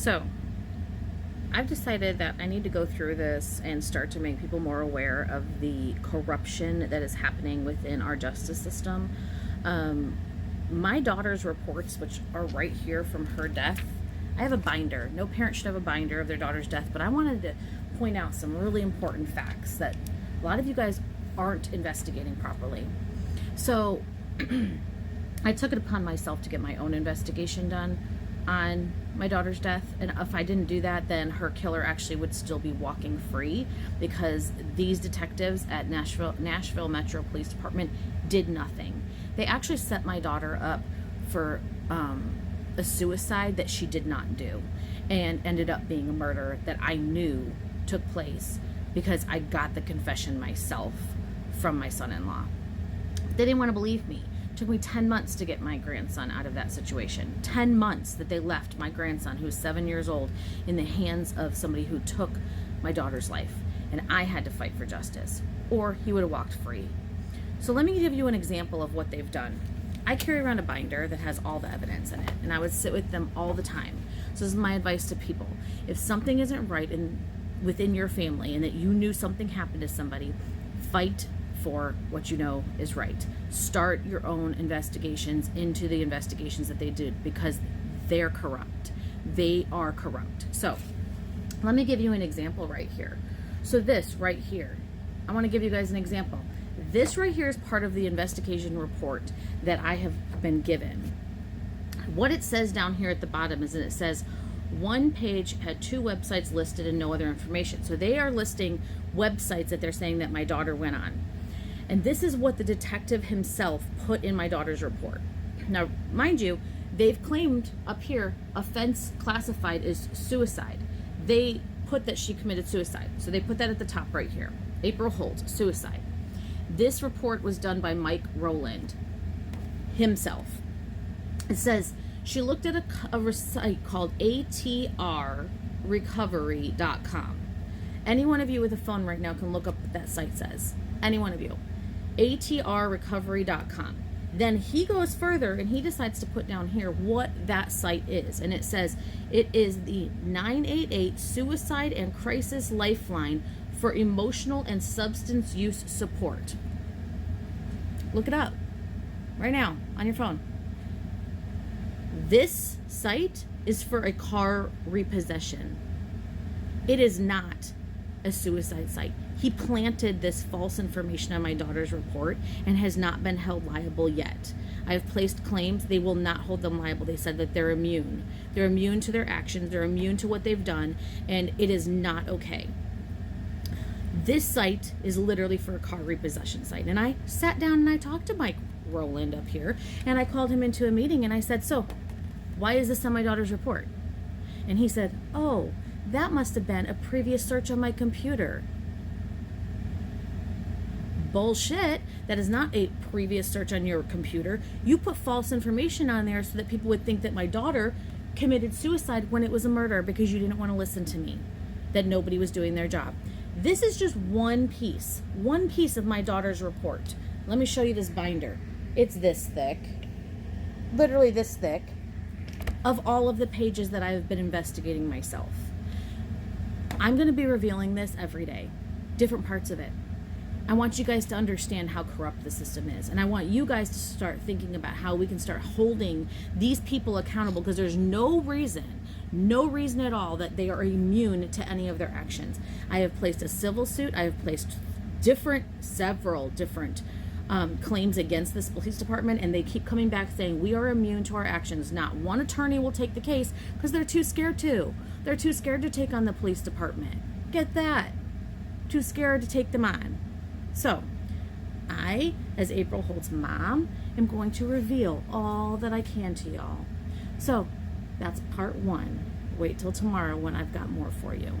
So, I've decided that I need to go through this and start to make people more aware of the corruption that is happening within our justice system. My daughter's reports, which are right here from her death, I have a binder. No parent should have a binder of their daughter's death, but I wanted to point out some really important facts that a lot of you guys aren't investigating properly. So I took it upon myself to get my own investigation done on my daughter's death, and if I didn't do that, then her killer actually would still be walking free, because these detectives at Nashville Metro Police Department did nothing. They actually set my daughter up for a suicide that she did not do, and ended up being a murder that I knew took place because I got the confession myself from my son-in-law. They didn't want to believe me. It took me 10 months to get my grandson out of that situation. 10 months that they left my grandson, who was 7 years old, in the hands of somebody who took my daughter's life. And I had to fight for justice, or he would have walked free. So let me give you an example of what they've done. I carry around a binder that has all the evidence in it, and I would sit with them all the time. So this is my advice to people. If something isn't right within your family, and that you knew something happened to somebody, fight for what you know is right. Start your own investigations into the investigations that they did, because they're corrupt. They are corrupt. So let me give you an example right here. So this right here, I want to give you guys an example. This right here is part of the investigation report that I have been given. What it says down here at the bottom is that it says one page had 2 websites listed and no other information. So they are listing websites that they're saying that my daughter went on. And this is what the detective himself put in my daughter's report. Now, mind you, they've claimed up here, offense classified as suicide. They put that she committed suicide. So they put that at the top right here. April Holt, suicide. This report was done by Mike Rowland himself. It says she looked at a site called atrrecovery.com. Any one of you with a phone right now can look up what that site says. Any one of you. atrrecovery.com. Then he goes further and he decides to put down here what that site is. And it says it is the 988 Suicide and Crisis Lifeline for emotional and substance use support. Look it up right now on your phone. This site is for a car repossession. It is not a suicide site. He planted this false information on my daughter's report and has not been held liable yet. I have placed claims. They will not hold them liable. They said that they're immune. They're immune to their actions. They're immune to what they've done, and it is not okay. This site is literally for a car repossession site. And I sat down and I talked to Mike Rowland up here, and I called him into a meeting and I said, so why is this on my daughter's report? And he said, oh, that must have been a previous search on my computer. Bullshit. That is not a previous search on your computer. You put false information on there so that people would think that my daughter committed suicide when it was a murder, because you didn't want to listen to me, that nobody was doing their job. This is just one piece of my daughter's report. Let me show you this binder. It's this thick, literally this thick, of all of the pages that I've been investigating myself. I'm going to be revealing this every day, different parts of it. I want you guys to understand how corrupt the system is. And I want you guys to start thinking about how we can start holding these people accountable, because there's no reason at all that they are immune to any of their actions. I have placed a civil suit. I have placed several different claims against this police department, and they keep coming back saying we are immune to our actions. Not one attorney will take the case because they're too scared to. They're too scared to take on the police department. Get that? Too scared to take them on. So, I, as April Holt's mom, am going to reveal all that I can to y'all. So, that's part 1. Wait till tomorrow when I've got more for you.